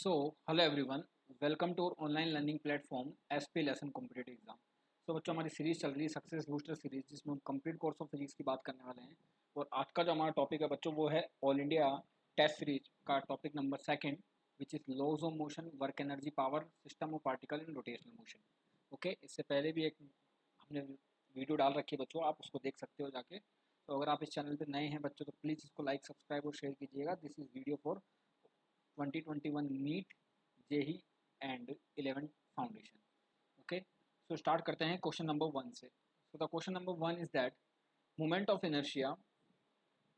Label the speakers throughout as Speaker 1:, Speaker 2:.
Speaker 1: So, hello everyone, welcome to our online learning platform SP Lesson Competitive Exam। तो बच्चों हमारी series चल रही है सक्सेस बूस्टर सीरीज जिसमें हम कंप्लीट कोर्स ऑफ फिजिक्स की बात करने वाले हैं। और आज का जो हमारा टॉपिक है बच्चों वो है ऑल इंडिया टेस्ट सीरीज का topic number second which is laws of motion work energy power system of particle in rotational motion. Okay, इससे पहले भी एक हमने वीडियो डाल रखी है बच्चों, आप उसको देख सकते हो जाके। तो अगर आप इस चैनल पर नए हैं बच्चों तो प्लीज़ इसको लाइक सब्सक्राइब और शेयर कीजिएगा। This is video for 2021 NEET JEE and 11 foundation. Okay, so start करते हैं क्वेश्चन नंबर वन से। So the question number one is that moment of inertia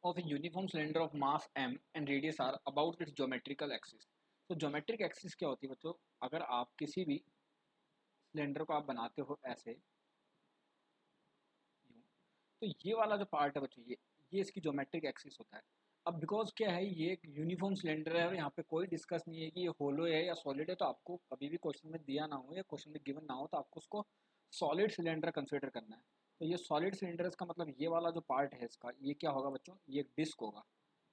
Speaker 1: of a uniform cylinder of mass m and radius r about its geometrical axis। तो geometric axis क्या होती है बच्चों? अगर आप किसी भी सिलेंडर को आप बनाते हो ऐसे यूं, तो ये वाला जो पार्ट है बच्चों ये इसकी ज्योमेट्रिक एक्सिस होता है। अब बिकॉज क्या है, ये एक यूनिफॉर्म सिलेंडर है और यहाँ पे कोई डिस्कस नहीं है कि ये होलो है या सॉलिड है। तो आपको कभी भी क्वेश्चन में दिया ना हो या क्वेश्चन में गिवन ना हो तो आपको उसको सॉलिड सिलेंडर कंसिडर करना है। तो ये सॉलिड सिलेंडर का मतलब ये वाला जो पार्ट है इसका ये क्या होगा बच्चों? ये एक डिस्क होगा।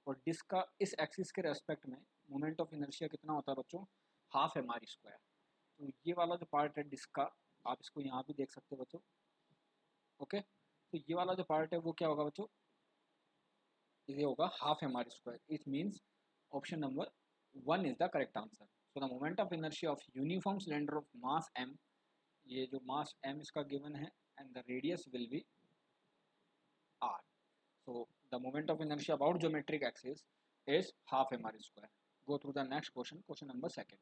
Speaker 1: और डिस्क का इस एक्सिस के रेस्पेक्ट में मोमेंट ऑफ इनर्शिया कितना होता है बच्चों? Half M R square. तो ये वाला जो पार्ट है डिस्क का, आप इसको यहाँ भी देख सकते हो बच्चों। ओके, तो ये वाला जो पार्ट है वो क्या होगा बच्चों? ये होगा half M R square. It means option number one is the correct answer. So the moment of inertia of uniform cylinder of mass M, ये जो मास एम इसका गिवन है and the radius will be R. So the moment of inertia about geometric axis is half mr square. Go through the next question, question number second.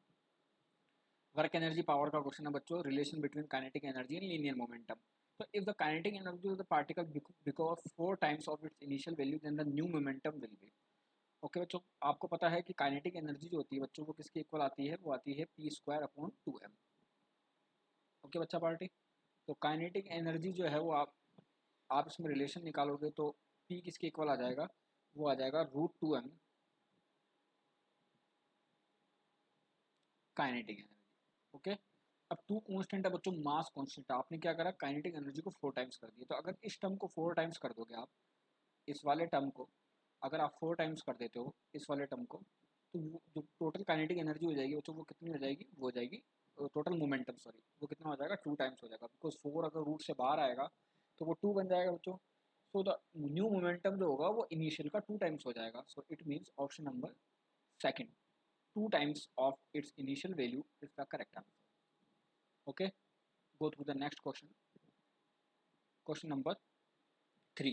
Speaker 1: Work energy power का question है बच्चों, relation between kinetic energy and linear momentum. तो if the kinetic energy of the particle because 4 times of its initial value then the new momentum will be. Okay बच्चों, आपको पता है कि kinetic energy जो होती है बच्चों वो किसके इक्वल आती है? वो आती है P square upon 2m। Okay बच्चा पार्टी, तो काइनेटिक एनर्जी जो है वो आप इसमें रिलेशन निकालोगे तो पी किसके इक्वल आ जाएगा? वो आ जाएगा √2m काइनेटिक एनर्जी। ओके, अब टू कांस्टेंट है बच्चों, मास कांस्टेंट है। आपने क्या करा? काइनेटिक एनर्जी को 4 टाइम्स कर दिया। तो अगर इस टर्म को 4 टाइम्स कर दोगे आप, इस वाले टर्म को अगर आप 4 टाइम्स कर देते हो इस वाले टर्म को, तो जो टोटल काइनेटिक एनर्जी हो जाएगी बच्चों वो कितनी हो जाएगी? वो हो जाएगी टोटल मोमेंटम, सॉरी, वो कितना हो जाएगा? 2 टाइम्स हो जाएगा। बिकॉज 4 अगर रूट से बाहर आएगा तो वो 2 बन जाएगा बच्चों। सो द न्यू मोमेंटम जो होगा वो इनिशियल का 2 टाइम्स हो जाएगा। So it means option number second, 2 times of its initial value is the correct answer. Okay, go through the next question. Question number three,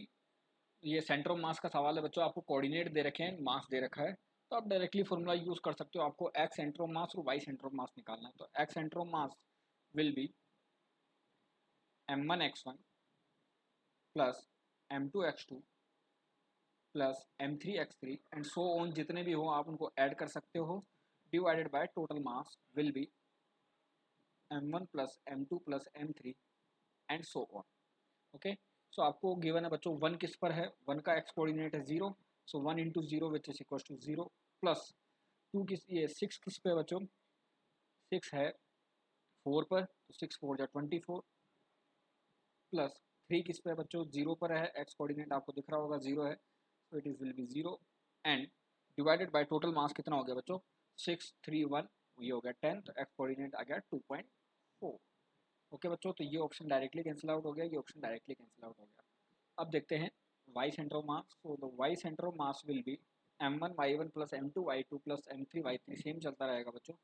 Speaker 1: ये सेंटर ऑफ मास का सवाल है बच्चों। आपको कोऑर्डिनेट दे रखे हैं, मास दे रखा है, तो आप डायरेक्टली फॉर्मूला यूज कर सकते हो। आपको एक्स सेंटर ऑफ मास और वाई सेंटर ऑफ मास निकालना है। तो X centre of mass will be m1x1 plus m2x2 plus m3x3 and so on, जितने भी हो आप उनको ऐड कर सकते हो, divided by total mass will be m1 plus m2 plus m3 and so on. Okay, so आपको given है बच्चों वन किस पर है? वन का एक्स कोऑर्डिनेट है 0, so 1 into zero which is equal to 0, plus two किस, ये 6 किस पे है बच्चों? 6 है 4 पर, तो 6 4 जा 24, प्लस 3 किस पे है बच्चों? 0 पर है, एक्स कोऑर्डिनेट आपको दिख रहा होगा 0 है, so it is will be 0 and divided by total मास कितना हो गया बच्चों? 6 3 1, ये हो गया 10, तो एक्स कोऑर्डिनेट आ गया 2.4। ओके बच्चों, तो ये ऑप्शन डायरेक्टली कैंसिल आउट हो गया, ये ऑप्शन डायरेक्टली कैंसिल आउट हो गया। अब देखते हैं Y centre of mass. So the Y centre of mass will be m1 y1 plus m2 y2 plus m3 y3, same चलता रहेगा बच्चों।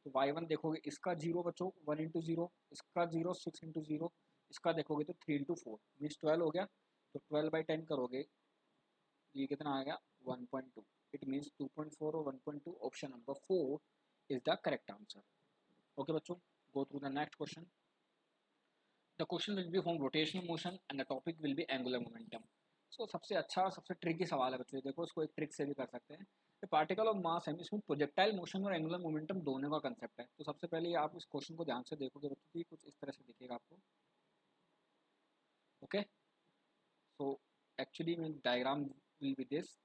Speaker 1: तो y1 देखोगे इसका 0 बच्चों, 1 इंटू जीरो, इसका 0 6 इंटू जीरो, इसका देखोगे तो 3 इंटू 4 मीन्स 12 हो गया। तो 12/10 करोगे, ये कितना आ गया? 1.2। इट मीन्स 2.4 और 1.2, option number 4 is the correct answer. Okay बच्चों, go through the next question. The question will be from rotational motion and the topic will be angular momentum. So सबसे अच्छा सबसे ट्रिकी सवाल है बच्चों, देखो इसको एक ट्रिक से भी कर सकते हैं। पार्टिकल ऑफ मास है, इसमें प्रोजेक्टाइल मोशन और एंगुलर मोमेंटम दोनों का कंसेप्ट है। तो सबसे पहले आप इस क्वेश्चन को ध्यान से देखोगे बच्चों की कुछ इस तरह से दिखेगा आपको। ओके, सो एक्चुअली में diagram will be this.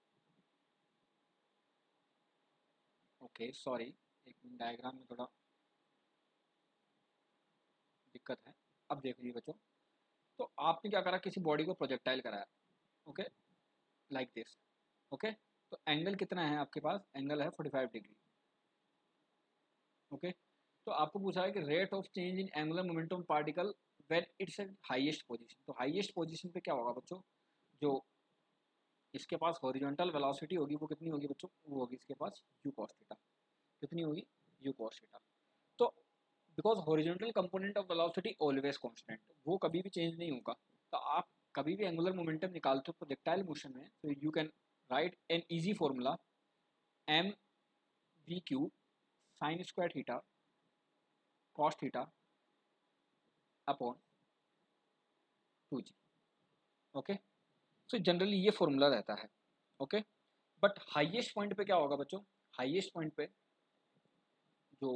Speaker 1: Okay sorry, एक डायग्राम में थोड़ा दिक्कत है। अब देख लीजिए बच्चों, तो आपने क्या करा? किसी बॉडी को प्रोजेक्टाइल कराया। Okay, like this. ओके, तो एंगल कितना है आपके पास? एंगल है 45 डिग्री। तो आपको पूछा है कि rate of change in angular momentum particle when it's eight highest position. तो हाईएस्ट पोजीशन पे क्या होगा बच्चों, जो इसके पास हॉरिजॉन्टल वेलोसिटी होगी वो कितनी होगी बच्चों, वो होगी इसके पास यू कॉस थीटा। कितनी होगी, यू कॉस थीटा। तो because horizontal component of velocity always constant, वो कभी भी चेंज नहीं होगा। तो आप कभी भी एंगुलर मोमेंटम निकालते हो प्रोजेक्टाइल मोशन में, तो you can write an easy formula M V Q sine square theta cos theta upon 2g। Okay, so generally ये फॉर्मूला रहता है। ओके, बट हाईएस्ट पॉइंट पे क्या होगा बच्चों, हाईएस्ट पॉइंट पे जो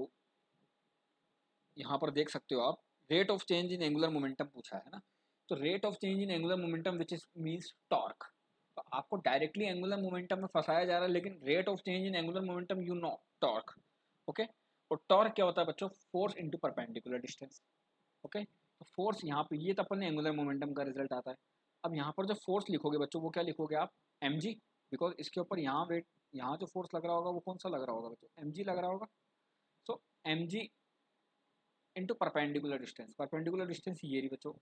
Speaker 1: यहाँ पर देख सकते हो आप, rate of change in angular momentum पूछा है ना, तो rate of change in angular momentum which is means torque. तो आपको डायरेक्टली एंगुलर मोमेंटम में फंसाया जा रहा है, लेकिन rate of change in angular momentum you know torque. Okay, और टॉर्क क्या होता है बच्चों, force into perpendicular distance. Okay, तो फोर्स यहाँ पे, ये तो अपन एंगुलर मोमेंटम का रिजल्ट आता है। अब यहाँ पर जो फोर्स लिखोगे बच्चों, वो क्या लिखोगे आप, एम जी, बिकॉज इसके ऊपर यहाँ वेट, यहाँ जो फोर्स लग रहा होगा वो कौन सा लग रहा होगा बच्चों, एम जी लग रहा होगा। So M G into perpendicular distance, perpendicular distance ये रही बच्चों,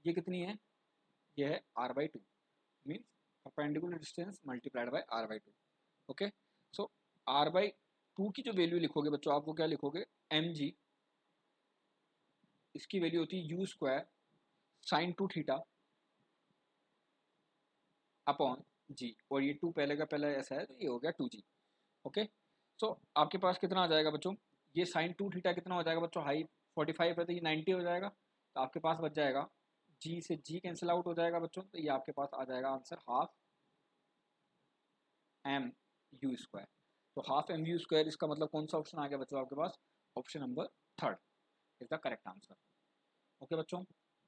Speaker 1: ये कितनी है, ये है R by two, means perpendicular distance multiplied by R by two. Okay, so R by two की जो वैल्यू लिखोगे बच्चों, आप वो क्या लिखोगे, एम जी, इसकी वैल्यू होती है U square sine two theta upon G, और ये टू पहले का पहले ऐसा है तो ये हो गया 2g। ओके, सो आपके पास कितना आ जाएगा बच्चों, ये साइन टू थीटा कितना हो जाएगा बच्चों, हाई 45 है तो ये 90 हो जाएगा। तो आपके पास बच जाएगा, जी से जी कैंसिल आउट हो जाएगा बच्चों, तो ये आपके पास आ जाएगा answer half M U square. तो हाफ एम यू स्क्वायर, इसका मतलब कौन सा ऑप्शन आ गया बच्चों आपके पास, option number third is the correct answer. Okay बच्चों,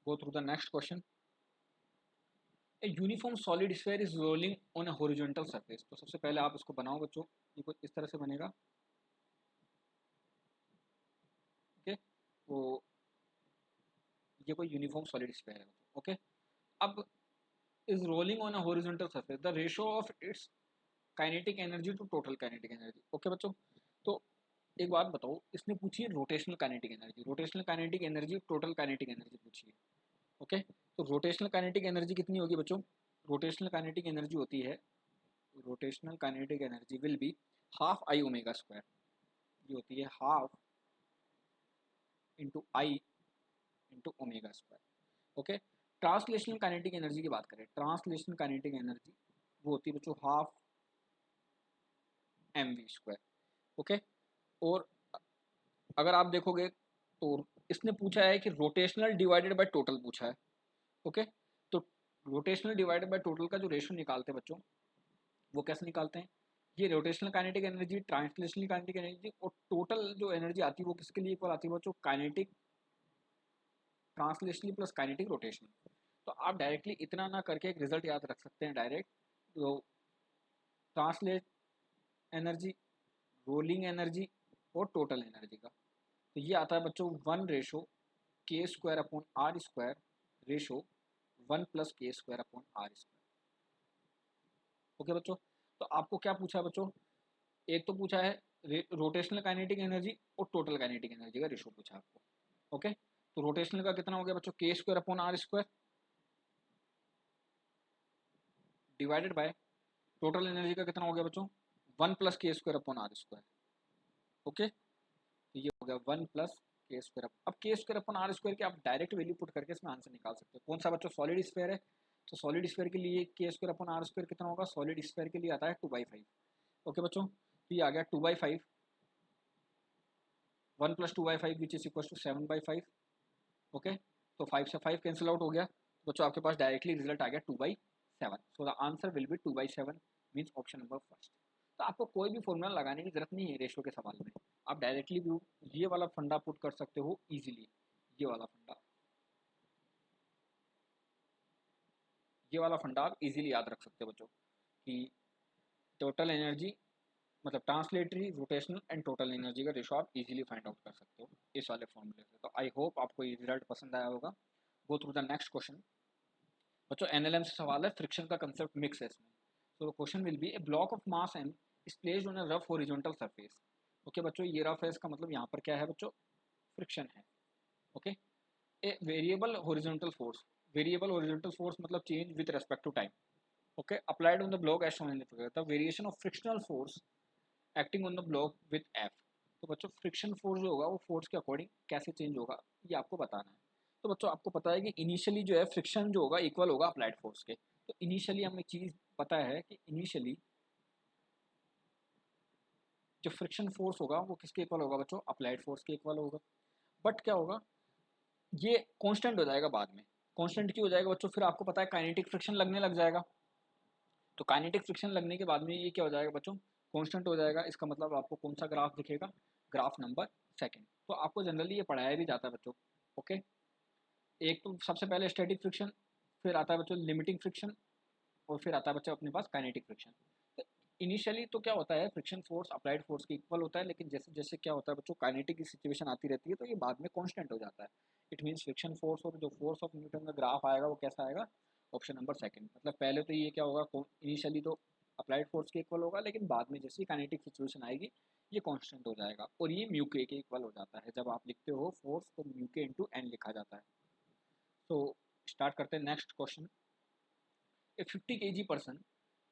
Speaker 1: go through the next question. A uniform solid sphere is rolling on a horizontal surface. तो सबसे पहले आप इसको बनाओ बच्चों, ये कुछ इस तरह से बनेगा। ओके, तो ये कोई यूनिफॉर्म सॉलिड स्फीयर है। ओके, अब is rolling on a horizontal surface, the ratio of its kinetic energy to total kinetic energy. Okay बच्चों, तो एक बात बताओ, इसने पूछी है rotational kinetic energy, rotational kinetic energy total kinetic energy पूछी है। ओके, तो रोटेशनल काइनेटिक एनर्जी कितनी होगी बच्चों, रोटेशनल काइनेटिक एनर्जी होती है, rotational kinetic energy will be half I omega square, ये होती है half into I into omega square. Okay, translational kinetic energy की बात करें, ट्रांसलेशनल काइनेटिक एनर्जी वो होती है बच्चों half M V square. Okay, और अगर आप देखोगे तो इसने पूछा है कि रोटेशनल डिवाइडेड बाय टोटल पूछा है। ओके, तो रोटेशनल डिवाइडेड बाय टोटल का जो रेशियो निकालते हैं बच्चों, वो कैसे निकालते हैं, ये rotational kinetic energy, translational kinetic energy और टोटल जो एनर्जी आती है वो किसके लिए इक्वल आती है बच्चों, kinetic translational plus kinetic rotational. तो आप डायरेक्टली इतना ना करके एक रिजल्ट याद रख सकते हैं डायरेक्ट, तो ट्रांसलेट एनर्जी, रोलिंग एनर्जी और टोटल एनर्जी का, तो ये आता है बच्चों 1 ratio K square upon R square ratio 1 plus K square upon R square. Okay बच्चों, तो आपको क्या पूछा है बच्चों, एक तो पूछा है रोटेशनल काइनेटिक एनर्जी और टोटल काइनेटिक एनर्जी का रेशो पूछा है आपको। ओके, तो रोटेशनल का कितना हो गया बच्चों, K square upon R square divided by total energy का कितना हो गया बच्चों, 1 plus K square upon R square. Okay, तो ये हो गया 1 प्लस के स्क्वायर। अब के स्क्वायर अपॉन आर स्क्वायर की आप डायरेक्ट वैल्यू पुट करके इसमें आंसर निकाल सकते हो। कौन सा बच्चों, सॉलिड स्फीयर है, तो सॉलिड स्फीयर के लिए के स्क्वायर अपॉन आर स्क्वायर कितना होगा, सॉलिड स्फीयर के लिए आता है 2/5। ओके बच्चों, तो ये आ गया 2/5, 1 + 2/5 which is equal to 7/5। Okay, तो 5 से 5 कैंसिल आउट हो गया बच्चों, आपके पास डायरेक्टली रिजल्ट आ गया 2/7। So the answer will be 2/7 means option number first. तो आपको कोई भी फॉर्मूला लगाने की जरूरत नहीं है रेशो के सवाल में, आप डायरेक्टली भी ये वाला फंडा पुट कर सकते हो इजीली। ये वाला फंडा, ये वाला फंडा आप इजीली याद रख सकते हो बच्चों कि टोटल एनर्जी मतलब translatory rotational and total energy का रेशो आप इजीली फाइंड आउट कर सकते हो इस वाले फॉर्मूले से। तो आई होप आपको ये रिजल्ट पसंद आया होगा। गो थ्रू द नेक्स्ट क्वेश्चन। बच्चों एनएलएम से सवाल है, फ्रिक्शन का कंसेप्ट मिक्स है इसमें। तो question will be a block of mass M is placed on a rough horizontal surface. Okay बच्चों, ये रफ है, इसका मतलब यहाँ पर क्या है बच्चों, फ्रिक्शन है। Okay, a variable horizontal force, variable horizontal force मतलब change with respect to time. Okay, applied on the block as shown in the figure, the variation of frictional force acting on the block with F. तो बच्चों friction force जो होगा वो force के according कैसे change होगा ये आपको बताना है। तो बच्चों आपको पता है कि इनिशियली जो है फ्रिक्शन जो होगा इक्वल होगा अप्लाइड फोर्स के। तो इनिशियली हमें चीज़ पता है कि इनिशियली जो फ्रिक्शन फोर्स होगा वो किसके इक्वल होगा बच्चों, अप्लाइड फोर्स के इक्वल होगा। बट क्या होगा, ये कांस्टेंट हो जाएगा बाद में। कांस्टेंट क्यों हो जाएगा बच्चों, फिर आपको पता है काइनेटिक फ्रिक्शन लगने लग जाएगा। तो काइनेटिक फ्रिक्शन लगने के बाद में ये क्या हो जाएगा बच्चों, कांस्टेंट हो जाएगा। इसका मतलब आपको कौन सा ग्राफ दिखेगा, ग्राफ नंबर सेकंड। तो आपको जनरली ये पढ़ाया भी जाता है बच्चों। ओके, एक तो सबसे पहले स्टैटिक फ्रिक्शन, फिर आता है बच्चों लिमिटिंग फ्रिक्शन, और फिर आता है बच्चों अपने पास काइनेटिक फ्रिक्शन। तो इनिशियली तो क्या होता है, फ्रिक्शन फोर्स अप्लाइड फोर्स के इक्वल होता है, लेकिन जैसे जैसे क्या होता है बच्चों काइनेटिक की सिचुएशन आती रहती है तो ये बाद में कांस्टेंट हो जाता है। इट मीन्स फ्रिक्शन फोर्स और जो फोर्स ऑफ न्यूटन का ग्राफ आएगा वो कैसा आएगा, ऑप्शन नंबर सेकंड। मतलब पहले तो ये क्या होगा, इनिशियली तो अप्लाइड फोर्स के इक्वल होगा, लेकिन बाद में जैसी काइनेटिक सिचुएशन आएगी ये कांस्टेंट हो जाएगा, और ये म्यू के इक्वल हो जाता है। जब आप लिखते हो फोर्स तो म्यू के इंटू एन लिखा जाता है। तो स्टार्ट करते हैं next question. A 50 kg person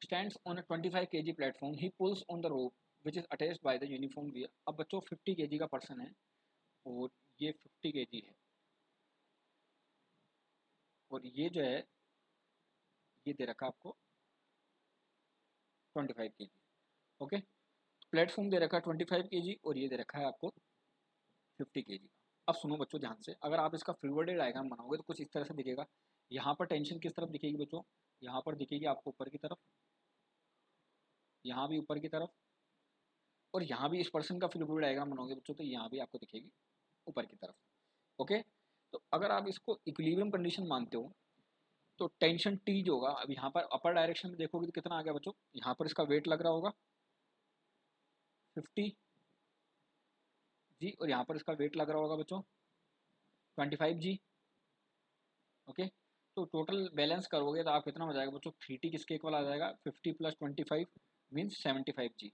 Speaker 1: stands on a 25 kg platform. He pulls on the rope which is attached by the uniform wheel. अब बच्चों 50 kg का पर्सन है और ये 50 kg है, और ये जो है ये दे रखा आपको 25 kg। ओके, प्लेटफॉर्म दे रखा है 25 kg और ये दे रखा है आपको 50 kg। अब सुनो बच्चों ध्यान से, अगर आप इसका फॉरवर्डेड डायग्राम बनाओगे तो कुछ इस तरह से दिखेगा। यहाँ पर टेंशन किस तरफ दिखेगी बच्चों, यहाँ पर दिखेगी आपको ऊपर की तरफ, यहाँ भी ऊपर की तरफ, और यहाँ भी इस पर्सन का फॉरवर्ड डायग्राम बनाओगे बच्चों तो यहाँ भी आपको दिखेगी ऊपर की तरफ। ओके, तो अगर आप इसको इक्विलिब्रियम कंडीशन मानते हो तो टेंशन टी जो होगा, अब यहाँ पर अपर डायरेक्शन में देखोगे तो कितना आ गया बच्चों, यहाँ पर इसका वेट लग रहा होगा 50 जी, और यहाँ पर इसका वेट लग रहा होगा बच्चों 25 जी। ओके, तो टोटल बैलेंस करोगे तो आप कितना हो जाएगा बच्चों, 3t किसके इक्वल आ जाएगा, 50 प्लस 25 मीन्स 75 जी।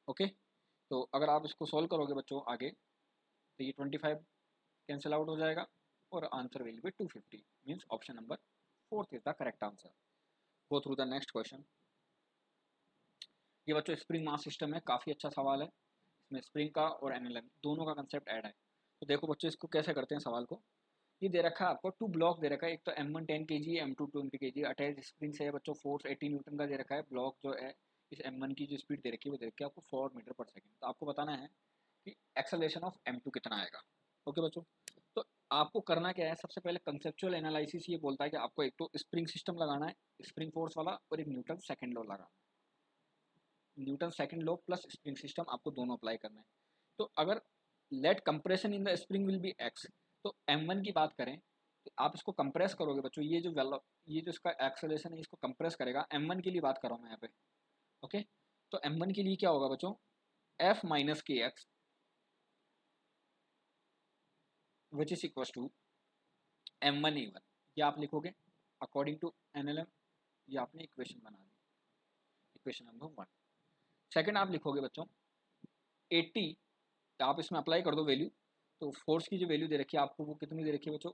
Speaker 1: ओके, तो अगर आप इसको सॉल्व करोगे बच्चों आगे तो ये 25 कैंसिल आउट हो जाएगा और answer will be 250 means option number fourth is the correct answer. Go through the next question. ये बच्चों स्प्रिंग मास सिस्टम है, काफ़ी अच्छा सवाल है। इसमें स्प्रिंग का और एनएलएम दोनों का कंसेप्ट ऐड है। तो देखो बच्चों इसको कैसे करते हैं सवाल को। ये दे रखा है आपको टू ब्लॉक दे रखा है, एक तो M1 10 kg, M2 20 kg attach spring से है बच्चों, फोर्स 80 न्यूटन का दे रखा है। ब्लॉक जो है इस M1 की जो स्पीड दे रखी है वो दे रखी है आपको 4 मीटर पर सेकेंड। तो आपको बताना है कि एक्सेलरेशन ऑफ M2 कितना आएगा। ओके बच्चों, तो आपको करना क्या है, सबसे पहले कंसेप्चुअल एनालिसिस ये बोलता है कि आपको एक तो स्प्रिंग सिस्टम लगाना है, स्प्रिंग फोर्स वाला, और एक न्यूटन सेकेंड लॉ लगाना है। Newton second law plus spring system आपको दोनों अप्लाई करना है। तो अगर let compression in the spring will be X, तो M1 की बात करें तो आप इसको कंप्रेस करोगे बच्चों, ये जो इसका एक्सेलरेशन है इसको कंप्रेस करेगा। M1 के लिए बात कर रहा हूँ मैं यहाँ पे। ओके, तो M1 के लिए क्या होगा बच्चों, F minus K X which is equal to M1 E1। ये आप लिखोगे अकॉर्डिंग टू NLM, ये आपने इक्वेशन बना दी, इक्वेशन नंबर 1। सेकेंड आप लिखोगे बच्चों 80, आप इसमें अप्लाई कर दो वैल्यू। तो फोर्स की जो वैल्यू दे रखी है आपको वो कितनी दे रखी है बच्चों,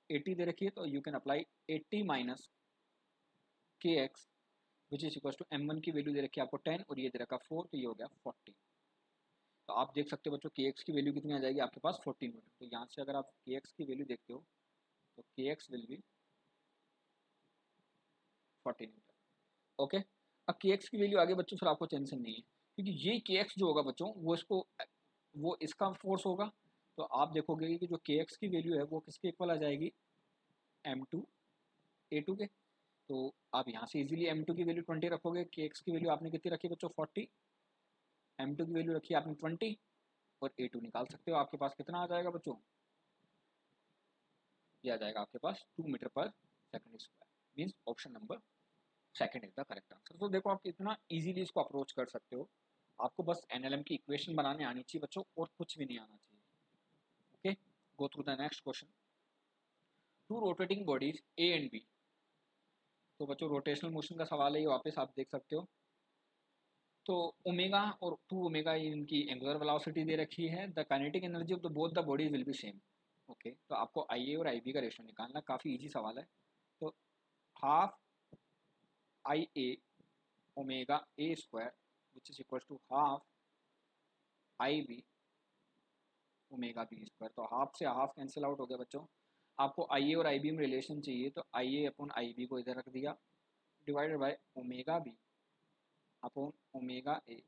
Speaker 1: 80 दे रखी है। तो you can apply 80 minus K X which is equal to M1 की वैल्यू दे रखी है आपको 10 और ये दे रखा 4, तो ये हो गया 40। तो आप देख सकते हो बच्चों के एक्स की वैल्यू कितनी आ जाएगी आपके पास 14 न्यूटन। तो यहाँ से अगर आप के एक्स की वैल्यू देखते हो तो के x will be 14 Newton. Okay, अब के एक्स की वैल्यू आगे बच्चों फिर आपको टेंशन नहीं है, क्योंकि ये के एक्स जो होगा बच्चों वो इसका फोर्स होगा। तो आप देखोगे कि जो के एक्स की वैल्यू है वो किसके इक्वल आ जाएगी, M2 A2 के। तो आप यहाँ से इजीली M2 की वैल्यू 20 रखोगे, के एक्स की वैल्यू आपने कितनी रखी बच्चों 40, M2 की वैल्यू रखी आपने 20 और A2 निकाल सकते हो। आपके पास कितना आ जाएगा बच्चों, ये आ जाएगा आपके पास 2 मीटर पर second square means option number second is the correct answer. तो देखो आप कितना इजीली इसको अप्रोच कर सकते हो। आपको बस NLM की इक्वेशन बनाने आनी चाहिए बच्चों, और कुछ भी नहीं आना चाहिए। Okay, go through the next question. Two rotating bodies A and B। तो बच्चों रोटेशनल मोशन का सवाल है ये, वापस आप देख सकते हो। तो ओमेगा और 2 ओमेगा इनकी एंगुलर वेलोसिटी दे रखी है। The kinetic energy of the both the bodies will be same. Okay, तो आपको आई ए और आई बी का रेशियो निकालना, काफ़ी इजी सवाल है। तो half I A omega A square which is equal to half I B omega B square. तो हाफ से हाफ कैंसिल आउट हो गया बच्चों। आपको आई ए और आई बी में रिलेशन चाहिए, तो आई ए अपॉन आई बी को इधर रख दिया, divided by omega B upon omega A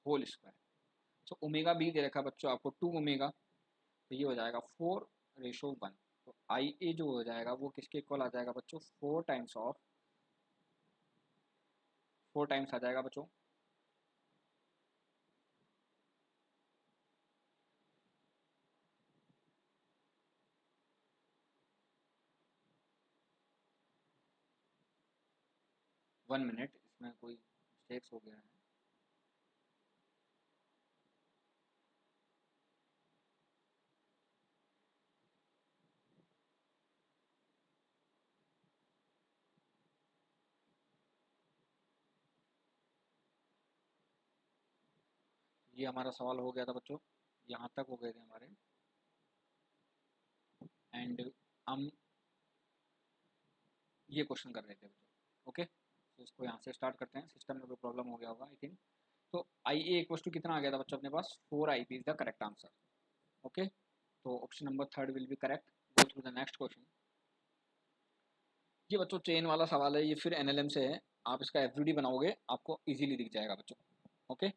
Speaker 1: whole square. तो ओमेगा बी दे रखा बच्चों आपको 2 ओमेगा, तो ये हो जाएगा 4:1। तो आई ए जो हो जाएगा वो किसके इक्वल आ जाएगा बच्चों, 4 टाइम्स आ जाएगा बच्चों 1 मिनट, इसमें कोई मिस्टेक्स हो गया है। ये हमारा सवाल हो गया था बच्चों, यहाँ तक हो गए थे हमारे। एंड हम ये क्वेश्चन कर रहे थे बच्चों। ओके, तो इसको यहाँ से स्टार्ट करते हैं। सिस्टम में कोई प्रॉब्लम हो गया होगा आई थिंक। तो आई ए इक्वल टू कितना आ गया था बच्चों अपने पास, 4 I B is the correct answer. Okay, तो option number 3 will be correct. Go through the next question. ये बच्चों चेन वाला सवाल है, ये फिर एनएलएम से है। आप इसका एफवीडी बनाओगे आपको इजीली दिख जाएगा बच्चों। Okay,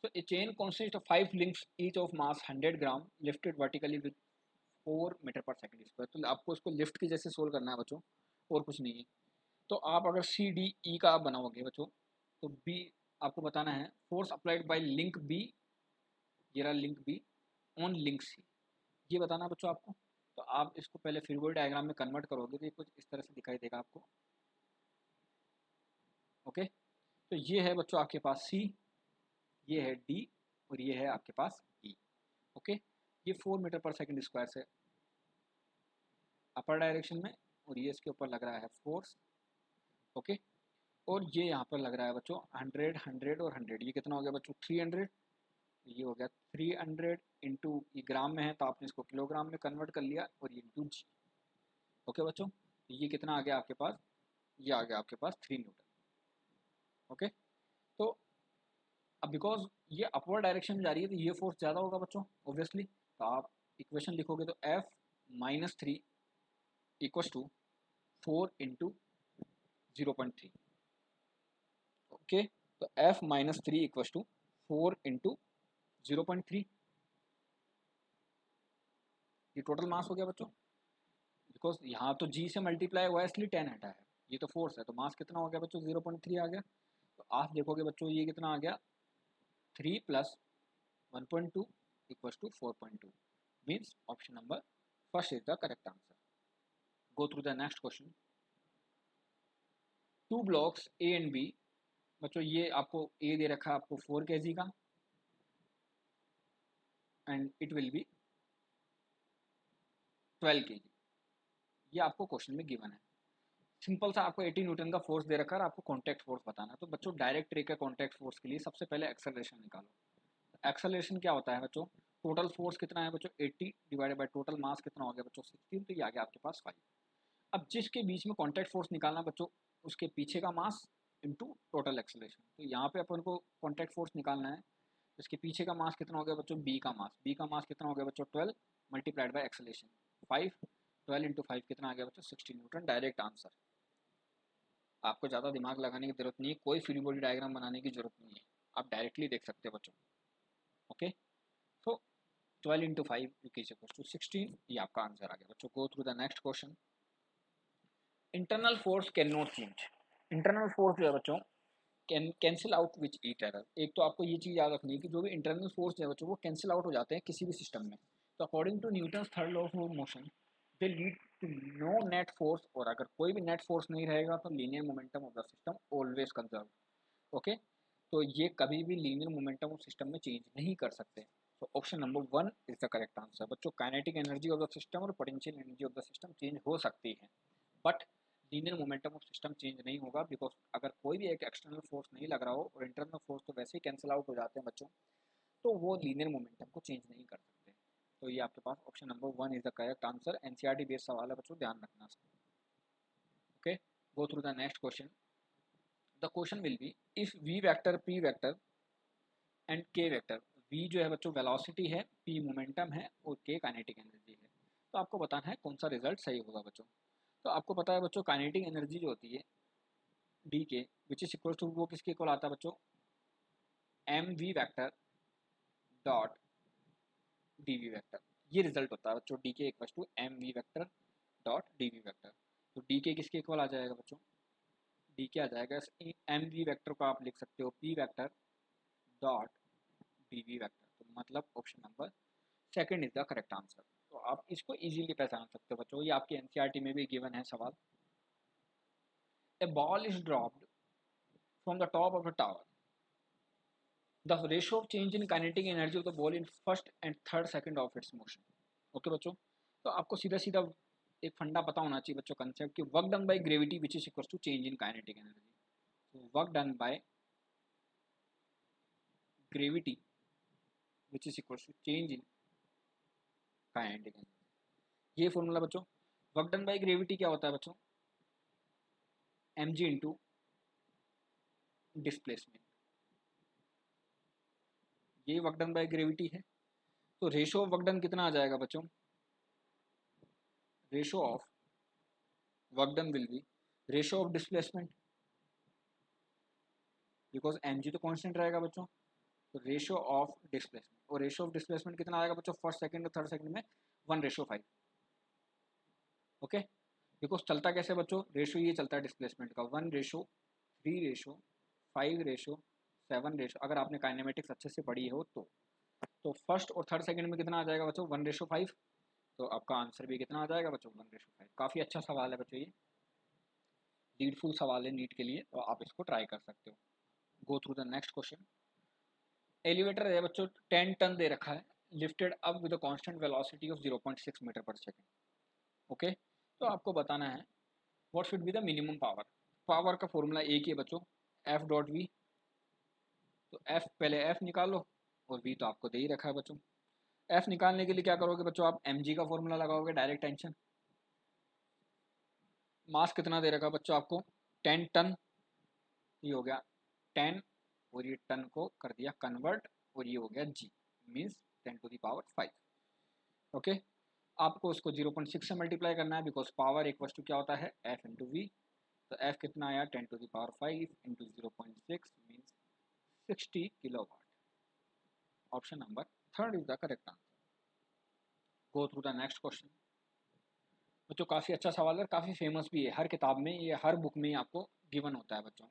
Speaker 1: so a chain consists of 5 links each of mass 100 gram lifted vertically with 4 metre पर सेकंड स्क्वायर। तो आपको इसको लिफ्ट की जैसे सोल्व करना है बच्चों, और कुछ नहीं है। तो आप अगर सी डी ई का आप बनाओगे बच्चों, तो बी आपको बताना है force applied by link B, ये रहा link B on link C, ये बताना है बच्चों आपको। तो आप इसको पहले फिगर डायग्राम में कन्वर्ट करोगे तो ये कुछ इस तरह से दिखाई देगा आपको। ओके, तो ये है बच्चों आपके पास सी, ये है डी, और ये है आपके पास ई। ओके, ये 4 मीटर पर सेकंड स्क्वायर से अपर डायरेक्शन में, और ये इसके ऊपर लग रहा है फोर्स। ओके, और ये यहाँ पर लग रहा है बच्चों 100 100 और 100, ये कितना हो गया बच्चों 300। ये हो गया 300 इंटू, ये ग्राम में है तो आपने इसको किलोग्राम में कन्वर्ट कर लिया, और ये इंटू जी। ओके बच्चों, तो ये कितना आ गया आपके पास, ये आ गया आपके पास 3 न्यूटन। ओके, तो अब बिकॉज ये अपवर्ड डायरेक्शन में जा रही है तो ये फोर्स ज़्यादा होगा बच्चों ऑब्वियसली। तो आप इक्वेशन लिखोगे तो F-3 equals to 4 into 0.3। Okay, तो F-3 इक्वस टू 4 इंटू 0.3, ये टोटल मास हो गया बच्चों। बिकॉज यहाँ तो जी से मल्टीप्लाई हुआ है इसलिए 10 हटा है, ये तो फोर्स है, तो मास कितना हो गया बच्चों 0.3 आ गया। तो आप देखोगे बच्चों ये कितना आ गया 3 + 1.2 equals to 4.2, means option number first is the correct answer. Go through the next question. 2 blocks A and B, बच्चों ये आपको ए दे रखा है आपको 4 kg का, and it will be 12 kg, ये आपको क्वेश्चन में गिवन है। सिंपल सा आपको 80 न्यूटन का फोर्स दे रखा है, आपको कॉन्टैक्ट फोर्स बताना है। तो बच्चों डायरेक्ट ट्रिक है कॉन्टैक्ट फोर्स के लिए, सबसे पहले एक्सेलरेशन निकालो। एक्सेलरेशन क्या होता है बच्चों, टोटल फोर्स कितना है बच्चों 80 डिवाइडेड बाय टोटल मास कितना हो गया बच्चों 16, तो ये आ गया आपके पास 5। अब जिसके बीच में कॉन्टैक्ट फोर्स निकालना बच्चों, उसके पीछे का मास इंटू टोटल एक्सेलरेशन। तो यहाँ पे अपन को कॉन्टैक्ट फोर्स निकालना है, इसके पीछे का मास कितना हो गया बच्चों बी का मास, बी का मास कितना हो गया बच्चों 12 मल्टीप्लाइड बाय एक्सेलरेशन 5, 12 इंटू 5 कितना आ गया बच्चों 16 न्यूटन। डायरेक्ट आंसर, आपको ज़्यादा दिमाग लगाने की जरूरत नहीं है, कोई फ्री बॉडी डायग्राम बनाने की जरूरत नहीं है, आप डायरेक्टली देख सकते हो बच्चों। ओके, तो 12 इंटू 5 टू 16, ये आपका आंसर आ गया बच्चों। Go through the next question. Internal force can not change. Internal force जो है बच्चों can cancel out which each other. एक तो आपको ये चीज़ याद रखनी है कि जो भी इंटरनल फोर्स है बच्चों वो कैंसिल आउट हो जाते हैं किसी भी सिस्टम में। तो according to Newton third law of motion they lead to no net force, और अगर कोई भी नेट फोर्स नहीं रहेगा तो linear momentum of the system always conserve. Okay, तो ये कभी भी लीनियर मोमेंटम ऑफ सिस्टम में चेंज नहीं कर सकते। तो option number 1 is the correct answer बच्चों। Kinetic energy of the system और potential energy of the system change हो सकती है, but linear momentum of system change नहीं होगा, बिकॉज अगर कोई भी एक एक्सटर्नल फोर्स नहीं लग रहा हो और इंटरनल फोर्स तो वैसे ही कैंसिल आउट हो जाते हैं बच्चों, तो वो लीनियर मोमेंटम को चेंज नहीं कर सकते। तो ये आपके पास option number 1 is the correct answer. NCERT based सवाल है बच्चों, ध्यान रखना। Okay, go through the next question. The question will be if we vector P vector and K vector, V जो है बच्चों वेलोसिटी है, पी मोमेंटम है और के काइनेटिक एनर्जी है, तो आपको बताना है कौन सा रिजल्ट सही होगा बच्चों। तो आपको पता है बच्चों काइनेटिक एनर्जी जो होती है डी के विच इज इक्वल टू, वो किसके इक्वल आता है बच्चों, M V vector dot D V vector. ये रिजल्ट होता है बच्चों D K equal to M V vector dot D V vector. तो डी के किसके इक्वल आ जाएगा बच्चों, डी के आ जाएगा एम वी वैक्टर को आप लिख सकते हो P vector dot D V vector. तो मतलब option number second is the correct answer. तो आप इसको इजीली पहचान सकते हो बच्चों, ये आपके एनसीईआरटी में भी गिवन है सवाल। A ball is dropped from the top of a tower, the ratio of change in kinetic energy of the ball in first and third second of its motion. Okay बच्चों, तो आपको सीधा सीधा एक फंडा पता होना चाहिए बच्चों, कंसेप्ट कि work done by gravity which is equal to change in kinetic energy. तो work done by gravity which is equal to change in kinetic energy, ये फॉर्मूला बच्चों। वर्क डन बाय ग्रेविटी क्या होता है बच्चों, एम जी इंटू डिस्प्लेसमेंट, ये work done by gravity है। तो रेशो ऑफ वर्क डन कितना आ जाएगा बच्चों, ratio of work done will be ratio of displacement, because M G तो कॉन्स्टेंट रहेगा बच्चों। तो रेशो ऑफ डिस्प्लेसमेंट, और रेशो ऑफ डिस्प्लेसमेंट कितना आएगा बच्चों फर्स्ट सेकंड और थर्ड सेकंड में 1:5। ओके, बिकॉज चलता कैसे बच्चों, रेशो ये चलता है डिस्प्लेसमेंट का 1:3:5:7। अगर आपने काइनेमेटिक्स अच्छे से पढ़ी हो तो फर्स्ट और थर्ड सेकंड में कितना आ जाएगा बच्चों 1:5। तो आपका आंसर भी कितना आ जाएगा बच्चों 1:5। काफ़ी अच्छा सवाल है बच्चों, ये नीडफुल सवाल है नीट के लिए, तो आप इसको ट्राई कर सकते हो। Go through the next question. Elevator है बच्चों 10 टन दे रखा है, lifted up with a constant velocity of 0.6 metre पर सेकंड। ओके, तो आपको बताना है what should be the minimum power. Power का फॉर्मूला एक ही है बच्चों, एफ डॉट वी। तो एफ पहले एफ निकालो, और वी तो आपको दे ही रखा है बच्चों। एफ निकालने के लिए क्या करोगे बच्चों, आप एम जी का फॉर्मूला लगाओगे, डायरेक्ट टेंशन। मास कितना दे रखा है बच्चों आपको 10 टन, ये हो गया 10, और ये टन को कर दिया कन्वर्ट, और ये हो गया जी, मीन्स 10⁵। ओके, आपको उसको 0.6 से मल्टीप्लाई करना है, बिकॉज पावर एक वस्तु क्या होता है एफ इंटू वी। तो एफ कितना आया 10⁵ into 0.6 means 60 kilowatt. Option number third is the correct answer. Go through the next question. बच्चों काफ़ी अच्छा सवाल है, काफ़ी फेमस भी है, हर किताब में, ये हर बुक में आपको गिवन होता है बच्चों।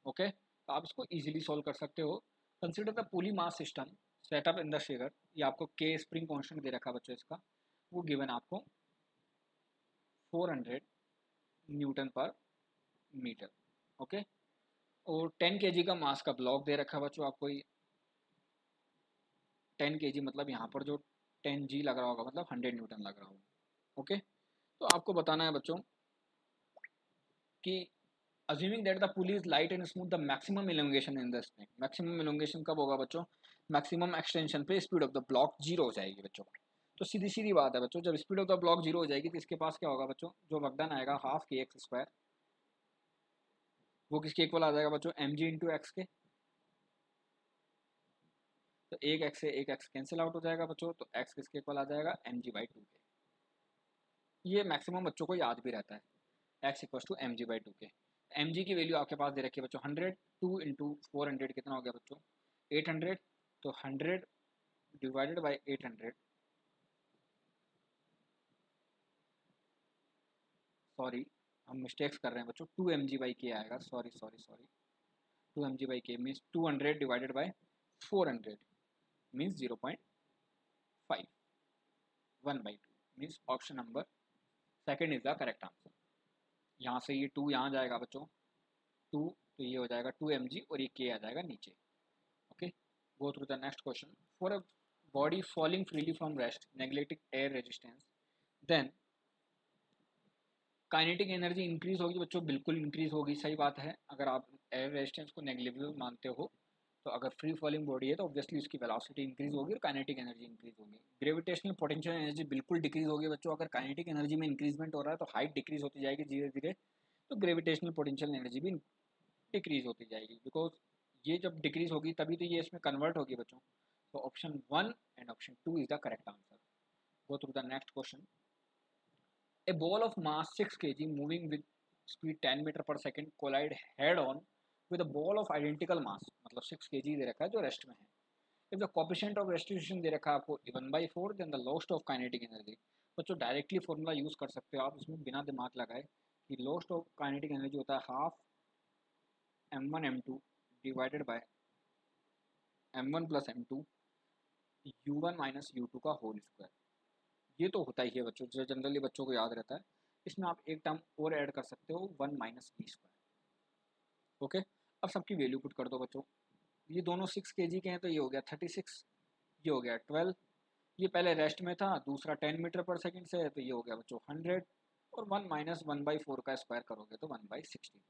Speaker 1: ओके, तो आप इसको इजीली सॉल्व कर सकते हो। Consider the pulley mass system setup in the figure, ये आपको के स्प्रिंग कांस्टेंट दे रखा है बच्चों, इसका वो गिवन आपको 400 न्यूटन पर मीटर। ओके, और 10 केजी का मास का ब्लॉक दे रखा है बच्चों आपको, ये 10 केजी मतलब यहाँ पर जो 10 जी लग रहा होगा मतलब 100 न्यूटन लग रहा होगा। ओके, तो आपको बताना है बच्चों कि assuming that the pulley is light and smooth, the maximum elongation in the spring, maximum elongation कब होगा बच्चों, maximum extension पे speed of the block zero हो जाएगी बच्चों। तो सीधी सीधी बात है बच्चों, जब speed of the block zero हो जाएगी तो इसके पास क्या होगा बच्चों, जो वर्कडन आएगा हाफ के एक्स स्क्वायर, वो किसके इक्वल आ जाएगा बच्चों एम जी इंटू एक्स के। तो एक एक्स से एक एक्स कैंसिल आउट हो जाएगा बच्चों, तो एक्स किसके इक्वल आ जाएगा एम जी बाई टू के। ये मैक्सिमम बच्चों को याद भी रहता है, X equal to M G by two K. M G की वैल्यू आपके पास दे रखी है बच्चों 100, 2 इंटू 400 कितना हो गया बच्चों 800। तो 100 डिवाइडेड बाई 800, सॉरी हम मिस्टेक्स कर रहे हैं बच्चों, 2 एम जी बाई के आएगा, sorry sorry sorry, 2 M G by K means 200 divided by 400 means 0.5, 1/2 means option number second is the correct answer. यहाँ से ये 2 यहाँ जाएगा बच्चों 2, तो ये हो जाएगा 2 एम जी, और ये के आ जाएगा नीचे। Okay, go through the next question. For a body falling freely from rest, neglecting air resistance, then kinetic energy increase होगी बच्चों, बिल्कुल इंक्रीज होगी, सही बात है। अगर आप एयर रेजिस्टेंस को नेग्लिजिबल मानते हो तो अगर फ्री फॉलिंग बॉडी है तो ऑब्वियसली उसकी वेलोसिटी इंक्रीज होगी और काइनेटिक एनर्जी इंक्रीज होगी। ग्रेविटेशनल पोटेंशियल एनर्जी बिल्कुल डिक्रीज होगी बच्चों। अगर काइनेटिक एनर्जी में इंक्रीजमेंट हो रहा है तो हाइट डिक्रीज होती जाएगी धीरे धीरे, तो ग्रेविटेशनल पोटेंशियल एनर्जी भी डिक्रीज होती जाएगी, बिकॉज ये जब डिक्रीज होगी तभी तो ये इसमें कन्वर्ट होगी बच्चों। तो option 1 and option 2 is the correct answer. Go through the next question. A ball of mass 6 kg moving with speed 10 metre पर second collide head on with a ball of identical mass, मतलब 6 kg दे रखा है जो rest में है। If the coefficient of restitution दे रखा है आपको 1/4, then the loss of kinetic energy। बच्चों डायरेक्टली फॉर्मूला यूज़ कर सकते हो आप इसमें बिना दिमाग लगाए कि लॉस ऑफ काइनेटिक एनर्जी होता है half m1 m2 divided by m1 plus m2 u1 minus u2 का होल स्क्वायर। ये तो होता ही है बच्चों, जो जनरली बच्चों को याद रहता है। इसमें आप एक टर्म और ऐड कर सकते हो 1 माइनस v स्क्वायर। ओके, अब सबकी वैल्यू पुट कर दो बच्चों। ये दोनों 6 kg के हैं तो ये हो गया 36, ये हो गया 12, ये पहले रेस्ट में था, दूसरा 10 मीटर पर सेकंड से है तो ये हो गया बच्चों 100, और 1 माइनस 1/4 का स्क्वायर करोगे तो 1/60।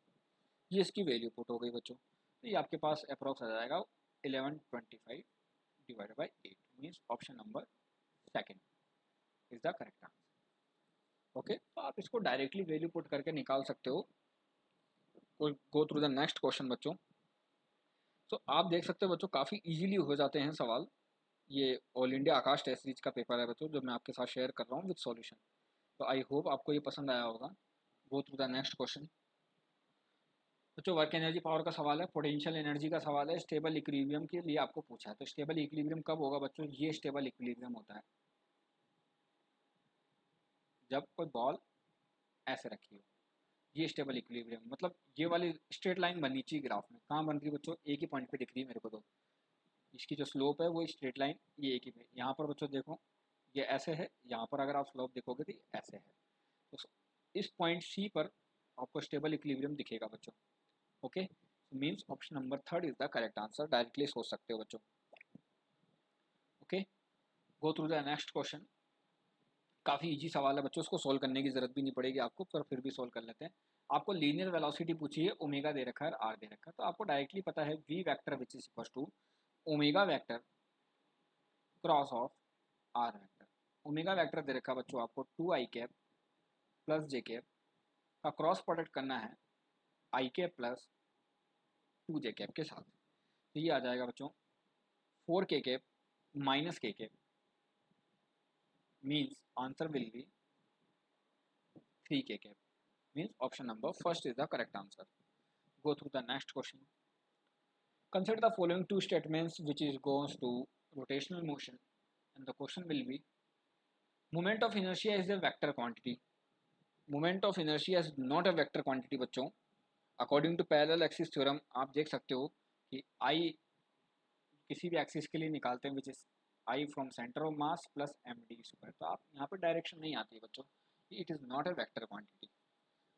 Speaker 1: ये इसकी वैल्यू पुट हो गई बच्चों। तो ये आपके पास अप्रॉक्स आ जाएगा 1125 divided by 8, means option number second is the correct answer. Okay, तो आप इसको डायरेक्टली वैल्यू पुट करके निकाल सकते हो। Go through the next question बच्चों। तो आप देख सकते हो बच्चों काफ़ी इजीली हो जाते हैं सवाल। ये ऑल इंडिया आकाश टेस्ट सीरीज का पेपर है बच्चों जो मैं आपके साथ शेयर कर रहा हूँ विद सॉल्यूशन। तो आई होप आपको ये पसंद आया होगा। गो थ्रू द नेक्स्ट क्वेश्चन बच्चों। वर्क एनर्जी पावर का सवाल है, पोटेंशियल एनर्जी का सवाल है, स्टेबल इक्विलिब्रियम के लिए आपको पूछा है। तो स्टेबल इक्विलिब्रियम कब होगा बच्चों? ये स्टेबल इक्विलिब्रियम होता है जब कोई बॉल ऐसे रखी हो, ये स्टेबल इक्विलिब्रियम। मतलब ये वाली स्ट्रेट लाइन बननी चाहिए ग्राफ में। कहाँ बन रही है बच्चों? एक ही पॉइंट पे दिख रही है मेरे को। तो इसकी जो स्लोप है वो स्ट्रेट लाइन ये एक ही पे, यहाँ पर बच्चों देखो ये ऐसे है, यहाँ पर अगर आप स्लोप देखोगे तो ऐसे है। तो इस पॉइंट सी पर आपको स्टेबल इक्विलिब्रियम दिखेगा बच्चों। Okay, means option number 3 is the correct answer. Directly सोच सकते हो बच्चों। Okay, go through the next question. काफ़ी इजी सवाल है बच्चों, उसको सोल्व करने की जरूरत भी नहीं पड़ेगी आपको, पर फिर भी सोल्व कर लेते हैं। आपको लीनियर वेलोसिटी पूछी है, ओमेगा दे रखा है आर दे रखा है। तो आपको डायरेक्टली पता है V vector which is equal to omega vector cross of R vector. Omega vector दे रखा है बच्चों आपको 2i cap plus J cap का क्रॉस प्रोडक्ट करना है आई कैप प्लस 2j कैप के साथ। तो ये आ जाएगा बच्चों 4k cap minus k cap, means answer will be 3k cap, means option number first is the correct answer. Go through the next question. Consider the following two statements which is goes to rotational motion, and the question will be moment of inertia is a vector quantity. Moment of inertia is not a vector quantity बच्चों। According to parallel axis theorem आप देख सकते हो कि I किसी भी axis के लिए निकालते हैं which is I from center of mass plus md square. तो आप यहाँ पर डायरेक्शन नहीं आती है बच्चों, it is not a vector quantity.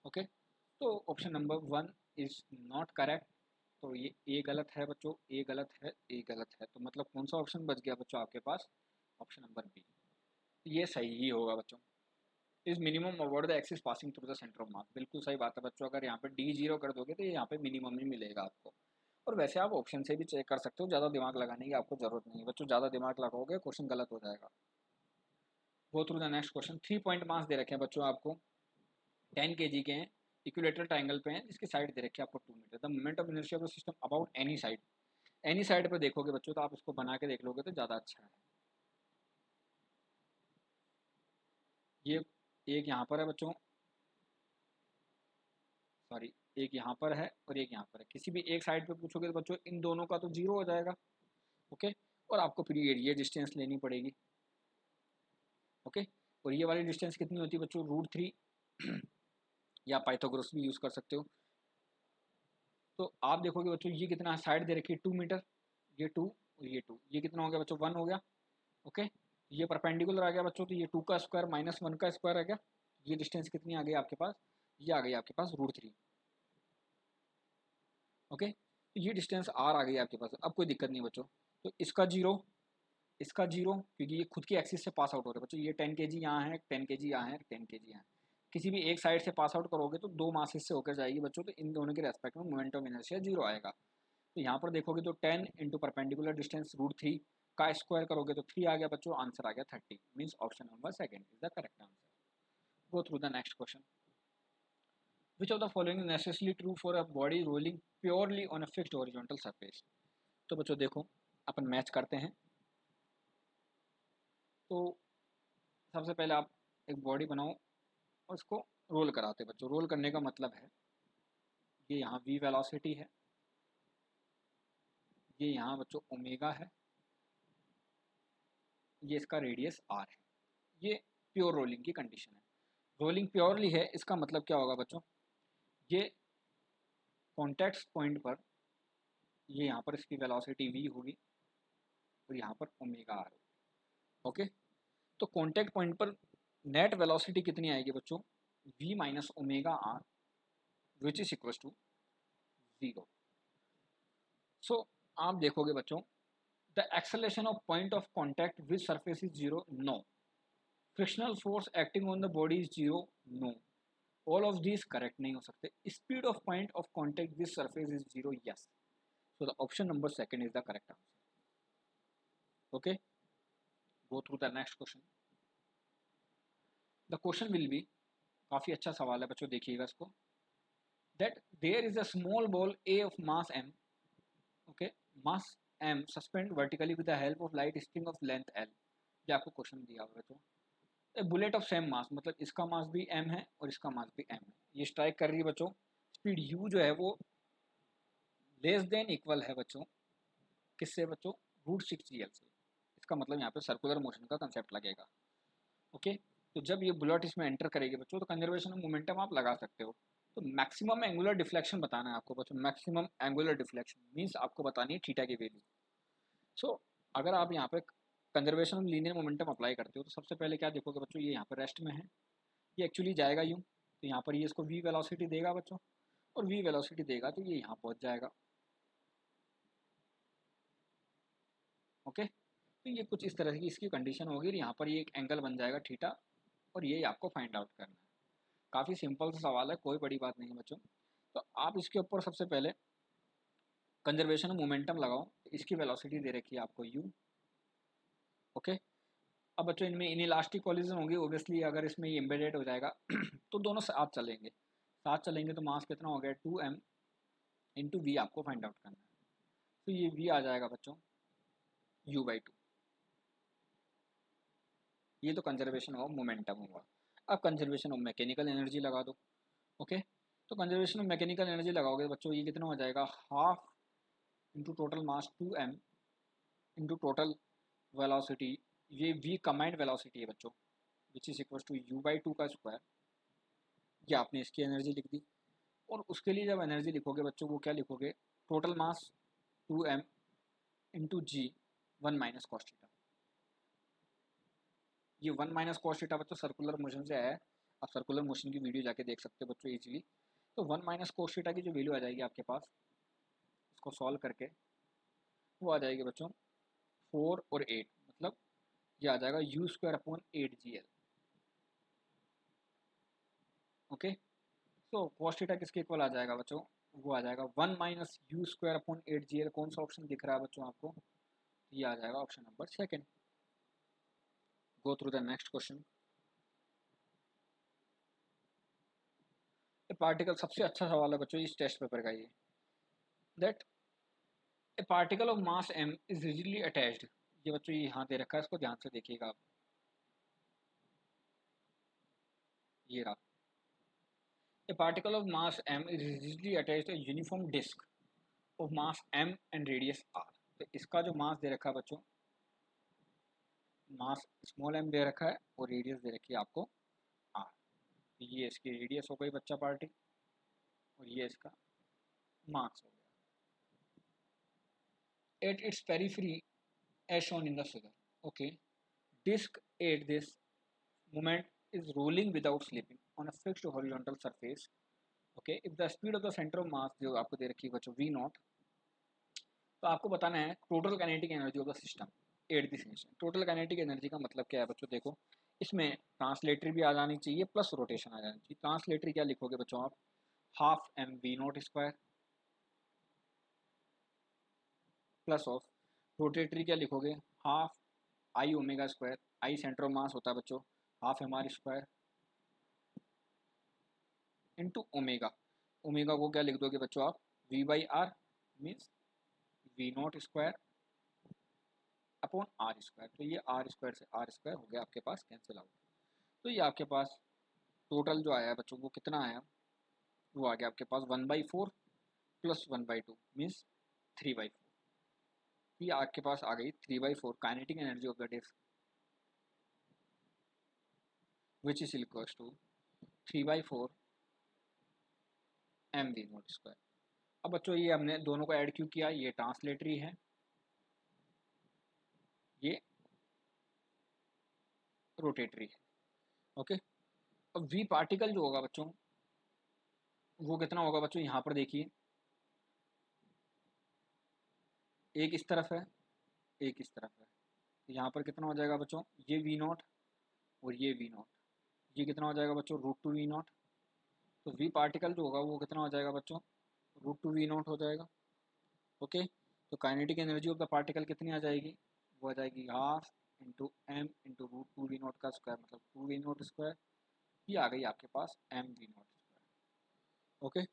Speaker 1: Okay, तो option number 1 is not correct. तो ये ए गलत है बच्चों, ए गलत है, ए गलत है। तो मतलब कौन सा ऑप्शन बच गया बच्चों आपके पास? ऑप्शन नंबर बी, ये सही ही होगा बच्चों। Is minimum about the axis passing through the centre of मास। बिल्कुल सही बात है बच्चों। अगर यहाँ पे डी जीरो कर दोगे तो ये यहाँ पे मिनिमम ही मिलेगा आपको। और वैसे आप ऑप्शन से भी चेक कर सकते हो, ज़्यादा दिमाग लगाने की आपको जरूरत नहीं है बच्चों। ज़्यादा दिमाग लगाओगे क्वेश्चन गलत हो जाएगा। Go through the next question. 3 point mass दे रखे हैं बच्चों आपको, 10 kg के हैं, इक्विलेटरल ट्राइंगल पे हैं, जिसकी साइड दे रखी है आपको 2 metre. The moment of inertia of the system about any side. Any side पे देखोगे बच्चों तो आप इसको बना के देख लोगे तो ज़्यादा अच्छा है। ये एक यहाँ पर है बच्चों, सॉरी एक यहाँ पर है और एक यहाँ पर है। किसी भी एक साइड पे पूछोगे तो बच्चों इन दोनों का तो जीरो हो जाएगा। ओके, और आपको फिर ये डिस्टेंस लेनी पड़ेगी। ओके, और ये वाली डिस्टेंस कितनी होती है बच्चों? √3 या पाइथागोरस भी यूज़ कर सकते हो। तो आप देखोगे बच्चों ये कितना साइड दे रखी है 2 मीटर, ये 2 और ये 2, ये कितना हो गया बच्चों? 1 हो गया। ओके, ये परपेंडिकुलर आ गया बच्चों, तो ये 2 का स्क्वायर माइनस 1 का स्क्वायर आ गया। ये डिस्टेंस कितनी आ गई आपके पास? ये आ गई आपके पास √3। ओके, तो ये डिस्टेंस आर आ गई आपके पास। अब कोई दिक्कत नहीं बच्चों। तो इसका जीरो, इसका जीरो, क्योंकि ये खुद की एक्सिस से पास आउट हो रहा है बच्चों। ये 10 kg यहाँ है, 10 kg यहाँ है, 10 kg यहाँ है। किसी भी एक साइड से पास आउट करोगे तो दो मासेस से होकर जाएगी बच्चों, तो इन दोनों के रेस्पेक्ट में मोमेंट ऑफ इनर्शिया जीरो आएगा। तो यहाँ पर देखोगे तो 10 इंटू परपेंडिकुलर डिस्टेंस √3 का स्क्वायर करोगे तो 3 आ गया बच्चों, आंसर आ गया 30, means option number second is the correct answer. Go through the next question. Which of the following necessary true for a body rolling purely on a fixed horizontal surface. तो बच्चों देखो अपन match करते हैं। तो सबसे पहले आप एक बॉडी बनाओ और उसको रोल कराते बच्चों। रोल करने का मतलब है ये यहाँ v वेलोसिटी है, ये यहाँ बच्चों ओमेगा है, ये इसका रेडियस r है। ये प्योर रोलिंग की कंडीशन है। रोलिंग प्योरली है इसका मतलब क्या होगा बच्चों, ये कॉन्टैक्ट पॉइंट पर ये यहाँ पर इसकी वेलोसिटी v होगी और यहाँ पर ओमेगा r होगी। ओके, तो कॉन्टैक्ट पॉइंट पर नेट वेलोसिटी कितनी आएगी बच्चों, v minus omega r which is equal to 0। So आप देखोगे बच्चों the acceleration of point of contact with surface is 0, no. Frictional force acting on the body is 0, no. All of these correct नहीं हो सकते। Speed of point of contact with surface is 0, yes. So the option number second is the correct answer. Okay, go through the next question. The question will be, काफ़ी अच्छा सवाल है बच्चों, देखिएगा इसको। That there is a small ball A of mass m, okay, mass m suspend vertically with the help of light string of length l। ये आपको question दिया हुआ है बच्चों। A bullet of same mass, मतलब इसका मास भी m है और इसका मास भी m है। ये स्ट्राइक कर रही है बच्चों। स्पीड u जो है वो लेस देन इक्वल है बच्चों, किससे बच्चों, √6gl से। इसका मतलब यहाँ पे सर्कुलर मोशन का कंसेप्ट लगेगा। ओके, तो जब ये बुलेट इसमें एंटर करेगी बच्चों तो कंजर्वेशन ऑफ मोमेंटम आप लगा सकते हो। तो मैक्सिमम एंगुलर डिफ्लेक्शन बताना है आपको बच्चों। मैक्सिमम एंगुलर डिफ्लेक्शन मीन्स आपको बतानी है थीटा की वैल्यू। सो अगर आप यहाँ पे conservation of linear momentum apply करते हो तो सबसे पहले क्या देखोगे बच्चों, ये यहाँ पर रेस्ट में है, ये एक्चुअली जाएगा यूँ, तो यहाँ पर ये इसको v वेलोसिटी देगा बच्चों, और v वेलोसिटी देगा तो ये यहाँ पहुँच जाएगा। ओके, तो ये कुछ इस तरह की इसकी कंडीशन होगी और यहाँ पर ये एक एंगल बन जाएगा थीटा, और ये आपको फाइंड आउट करना है। काफ़ी सिंपल सा सवाल है, कोई बड़ी बात नहीं है बच्चों। तो आप इसके ऊपर सबसे पहले कंजर्वेशन ऑफ मोमेंटम लगाओ। तो इसकी वेलोसिटी दे रखी है आपको u। ओके, अब बच्चों इनमें इनइलास्टिक कोलिजन होगी ओबियसली, अगर इसमें ये एम्बेडेड हो जाएगा तो दोनों साथ चलेंगे। साथ चलेंगे तो मास कितना हो गया 2m इंटू वी आपको फाइंड आउट करना है। तो ये v आ जाएगा बच्चों u/2। ये तो कंजर्वेशन ऑफ मोमेंटम हुआ। अब कंजर्वेशन ऑफ मैकेनिकल एनर्जी लगा दो। ओके, तो कंजर्वेशन ऑफ मैकेनिकल एनर्जी लगाओगे बच्चों, ये कितना हो जाएगा, half into total mass 2m into total velocity, ये v कमांड वेलोसिटी है बच्चों, विच इज इक्वल टू u/2 का स्क्वायर। ये आपने इसकी एनर्जी लिख दी। और उसके लिए जब एनर्जी लिखोगे बच्चों वो क्या लिखोगे, टोटल मास 2m इंटू जी 1 माइनस कॉस थीटा। ये 1 माइनस कॉस थीटा बच्चों सर्कुलर मोशन से आया है। आप सर्कुलर मोशन की वीडियो जाके देख सकते हो बच्चों इजीली। तो 1 माइनस कॉस थीटा की जो वैल्यू आ जाएगी आपके पास, उसको सॉल्व करके वो आ जाएगी बच्चों 4 और 8, मतलब ये आ जाएगा u²/8gl। ओके, तो कॉस थीटा किसके इक्वल आ जाएगा बच्चों, वो आ जाएगा 1 माइनस u²/8gl। कौन सा ऑप्शन दिख रहा है बच्चों आपको, ये आ जाएगा option number second. Go through the next question. Particle, सबसे अच्छा सवाल है बच्चों इस टेस्ट पेपर का ये। That A particle of mass m is rigidly attached. ये बच्चों ये यहाँ दे रखा है, इसको ध्यान से देखिएगा आप। ये रहा, a particle of mass m is rigidly attached a uniform disc of mass m and radius r। तो इसका जो मास दे रखा है बच्चों, मास स्मॉल m दे रखा है और रेडियस दे रखी है आपको r। तो ये इसकी रेडियस हो गई बच्चा पार्टी, और ये इसका मास हो गया। At its periphery as shown in the figure. Okay, disk at this moment is rolling without slipping on a fixed horizontal surface. Okay, if the speed of the center of mass जो आपको दे रखी है बच्चों v0, तो आपको बताना है total kinetic energy of the system at this instant. Total kinetic energy का मतलब क्या है बच्चों, देखो इसमें ट्रांसलेटरी भी आ जानी चाहिए प्लस रोटेशन आ जानी चाहिए। ट्रांसलेटरी क्या लिखोगे बच्चों आप, half M V naught square plus of rotatory क्या लिखोगे, half I omega square, I centre of mass होता है बच्चों, half M R square into omega. Omega को क्या लिख दोगे बच्चों आप, V by R means V naught square upon R square. तो ये आर स्क्वायर से आर स्क्वायर हो गया आपके पास कैंसिल आउट। तो ये आपके पास टोटल जो आया बच्चों वो कितना आया, वो आ गया आपके पास 1/4 प्लस 1/2 मीन्स 3/4। ये आपके पास आ गई 3/4 kinetic energy of the disc which is equals to 3/4 M V naught square. अब बच्चों ये हमने दोनों को ऐड क्यों किया, ये ट्रांसलेटरी है, ये रोटेटरी है। ओके, अब वी पार्टिकल जो होगा बच्चों वो कितना होगा बच्चों, यहाँ पर देखिए एक इस तरफ है एक इस तरफ है, तो यहाँ पर कितना हो जाएगा बच्चों, ये वी नॉट और ये वी नॉट, ये कितना हो जाएगा बच्चों √2 वी नॉट। तो वी पार्टिकल जो होगा वो कितना हो जाएगा बच्चों, √2 वी नॉट हो जाएगा। ओके, तो kinetic energy of the particle कितनी आ जाएगी, वो आ जाएगी half into M into √2 V naught का स्क्वायर मतलब 2 वी नॉट स्क्वायर। ये आ गई आपके पास M V naught square. Okay,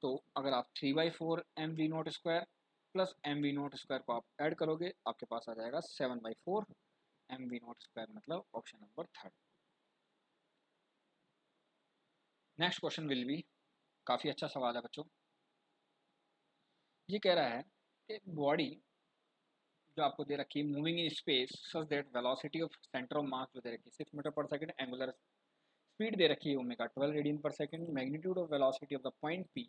Speaker 1: तो अगर आप 3/4 M V naught square plus M V naught square को आप ऐड करोगे आपके पास आ जाएगा 7/4 एम वी नॉट स्क्वायर मतलब option number 3। Next question will be, काफ़ी अच्छा सवाल है बच्चों। ये कह रहा है कि बॉडी जो आपको दे रखी है moving in space such that velocity of centre of मास जो दे रखी है 6 मीटर पर सेकंड, एंगुलर स्पीड दे रखी है ओमेगा 12 रेडियन पर second, magnitude of velocity of the point P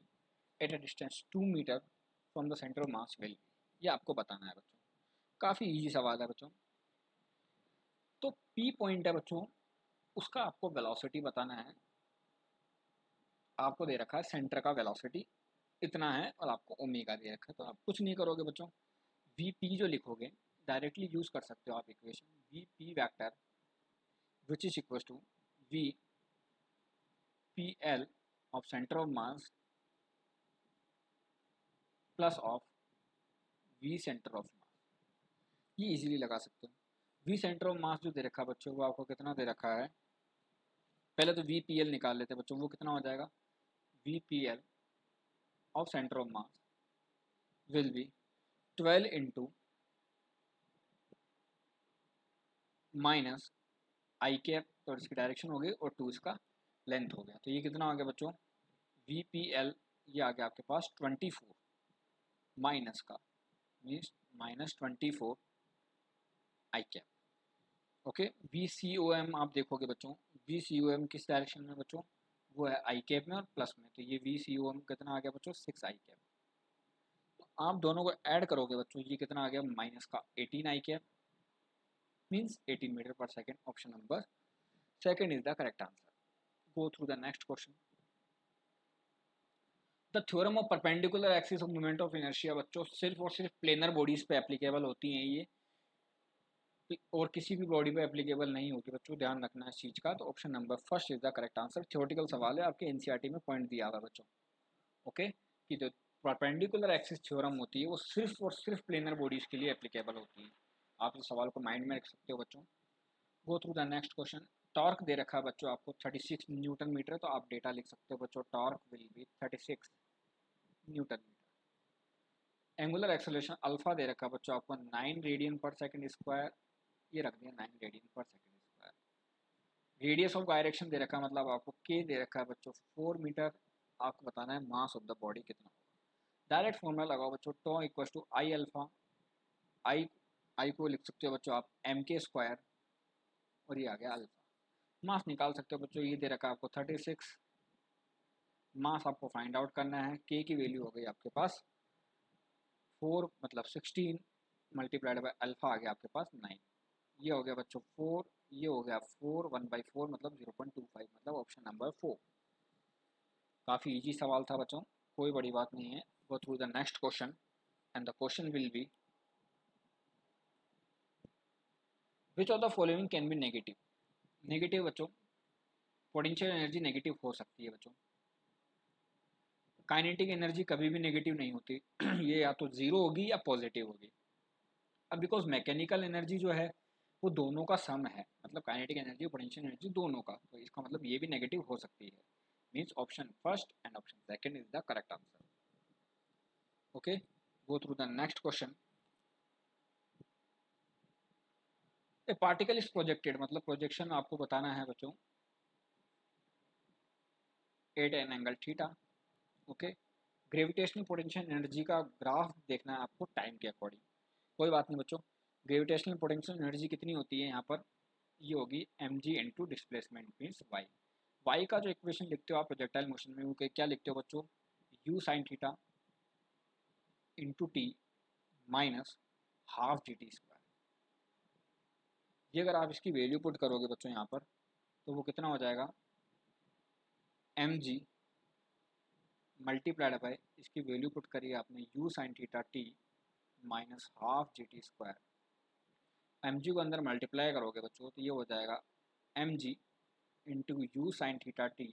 Speaker 1: at a distance 2 metre from the centre of mass will be. ये आपको बताना है बच्चों, काफ़ी इजी सवाल है बच्चों। तो पी पॉइंट है बच्चों, उसका आपको वेलोसिटी बताना है। आपको दे रखा है सेंटर का वेलोसिटी इतना है और आपको ओमेगा दे रखा है, तो आप कुछ नहीं करोगे बच्चों, वी पी जो लिखोगे डायरेक्टली यूज कर सकते हो आप equation, V P vector which is equal to V P L of centre of mass plus of V centre of mass. ये इजीली लगा सकते हो। वी सेंटर ऑफ मास जो दे रखा है बच्चों वो आपको कितना दे रखा है, पहले तो वी पी एल निकाल लेते हैं बच्चों, वो कितना हो जाएगा, we P L of centre of mass will B 12 into minus I cap, तो इसकी डायरेक्शन हो गई और 2 इसका लेंथ हो गया। तो ये कितना आ गया बच्चों, वी पी एल ये आ गया आपके पास 24 माइनस का means -24 I cap. Okay, V C O M आप देखोगे बच्चों, वी सी ओ एम किस डायरेक्शन में बच्चों, वो है आई कैप में और प्लस में, तो ये वी सी ओ एम कितना आ गया बच्चों 6 आई कैप। तो आप दोनों को ऐड करोगे बच्चों, ये कितना आ गया माइनस का 18 आई कैप मीन्स 18 मीटर पर second. Option number second is the correct answer. Go through the next question. The theorem of perpendicular axis of moment of inertia बच्चों सिर्फ और सिर्फ प्लेनर बॉडीज पे एप्लीकेबल होती हैं ये, और किसी भी बॉडी पे एप्लीकेबल नहीं होती बच्चों, ध्यान रखना है इस चीज़ का। तो option number first is the correct answer. Theoretical सवाल है, आपके एनसीईआरटी में पॉइंट दिया हुआ है बच्चों। ओके, कि जो परपेंडिकुलर एक्सिस थ्योरम होती है वो सिर्फ और सिर्फ प्लेनर बॉडीज के लिए एप्लीकेबल होती है। आप इस सवाल को माइंड में रख सकते हो बच्चों। Go through the next question. Torque दे रखा है बच्चों आपको 36 न्यूटन मीटर, तो आप डेटा लिख सकते हो बच्चों, torque will be 36 newton metre. Angular acceleration alpha दे रखा है बच्चों आपको 9 रेडियन पर सेकंड स्क्वायर, ये रख दिया 9 रेडियन पर second square. Radius of direction दे रखा है मतलब आपको के दे रखा है बच्चों 4 मीटर, आपको बताना है मास ऑफ द बॉडी कितना होगा। डायरेक्ट फॉर्मूला लगाओ बच्चों, tau equal to I alpha, I I को लिख सकते हो बच्चों आप एम के स्क्वायर और ये आ गया अल्फा। मास निकाल सकते हो बच्चों, ये दे रखा है आपको 36, मास आपको फाइंड आउट करना है, के की वैल्यू हो गई आपके पास 4 मतलब 16 मल्टीप्लाइड बाई अल्फा आ गया आपके पास 9। ये हो गया बच्चों 4, ये हो गया 4, 1/4 मतलब 0.25 मतलब ऑप्शन नंबर 4। काफ़ी इजी सवाल था बच्चों, कोई बड़ी बात नहीं है। गो through the next question and the question will B which of the following can be negative. Negative बच्चों, पोटेंशियल एनर्जी नेगेटिव हो सकती है बच्चों। काइनेटिक एनर्जी कभी भी नेगेटिव नहीं होती ये या तो जीरो होगी या पॉजिटिव होगी। अब बिकॉज मैकेनिकल एनर्जी जो है वो दोनों का सम है, मतलब काइनेटिक एनर्जी और पोटेंशियल एनर्जी दोनों का, तो इसका मतलब ये भी नेगेटिव हो सकती है। Means option first and option second is the correct answer. Okay, go through the next question. A particle is projected, मतलब प्रोजेक्शन आपको बताना है बच्चों at an angle theta. Okay, gravitational potential energy का ग्राफ देखना है आपको टाइम के अकॉर्डिंग। कोई बात नहीं बच्चों, ग्रेविटेशनल पोटेंशियल एनर्जी कितनी होती है यहाँ पर, ये होगी mg into displacement means y। y का जो इक्वेशन लिखते हो आप प्रोजेक्टाइल मोशन में, वो क्या लिखते हो बच्चों, u sine theta into T minus half G T square. ये अगर आप इसकी वैल्यू पुट करोगे बच्चों यहाँ पर, तो वो कितना हो जाएगा, mg मल्टीप्लाइड बाय, इसकी वैल्यू पुट करिए आपने u sine theta T minus half G T square. mg को अंदर मल्टीप्लाई करोगे बच्चों तो ये हो जाएगा mg into you sine theta T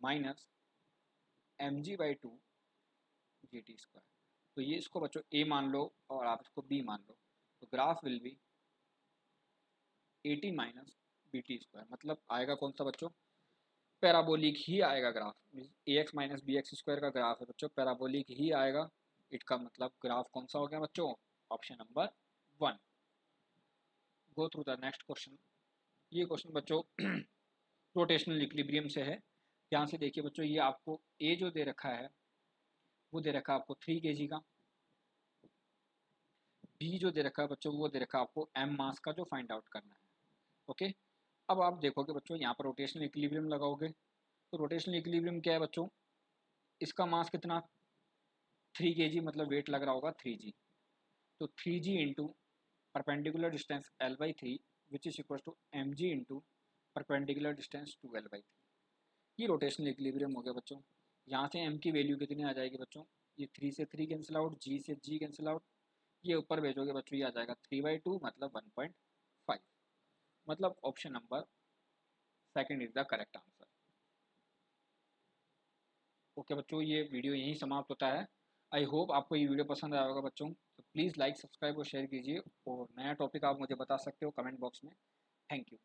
Speaker 1: minus mg/2 G T square. तो ये इसको बच्चों a मान लो और आप इसको b मान लो, तो graph will be 80 minus B T square, मतलब आएगा कौन सा बच्चों, पैराबोलिक ही आएगा graph. A X minus B X square का ग्राफ है बच्चों, पैराबोलिक ही आएगा। इसका मतलब ग्राफ कौन सा हो गया बच्चों, option number 1। Go through the next question. ये क्वेश्चन बच्चों रोटेशनल इक्विलिब्रियम से है। ध्यान से देखिए बच्चों, ये आपको ए जो दे रखा है वो दे रखा है आपको 3 kg का, बी जो दे रखा है बच्चों वो दे रखा है आपको एम मास का जो फाइंड आउट करना है। ओके, अब आप देखोगे बच्चों यहाँ पर रोटेशनल इक्विलिब्रियम लगाओगे, तो रोटेशनल इक्विलिब्रियम क्या है बच्चों, इसका मास कितना 3 kg, मतलब वेट लग रहा होगा 3g। तो 3g into perpendicular distance l/3 which is equal to mg into perpendicular distance 2l/3। ये रोटेशनल इक्विलिब्रियम हो गया बच्चों। यहाँ से m की वैल्यू कितनी आ जाएगी बच्चों, ये 3 से 3 कैंसिल आउट, g से g कैंसिल आउट, ये ऊपर भेजोगे बच्चों ये आ जाएगा 3/2 मतलब 1.5, मतलब option number second is the correct answer. Okay बच्चों, ये वीडियो यहीं समाप्त होता है। आई होप आपको ये वीडियो पसंद आया होगा बच्चों, तो प्लीज़ लाइक सब्सक्राइब और शेयर कीजिए, और नया टॉपिक आप मुझे बता सकते हो कमेंट बॉक्स में। Thank you.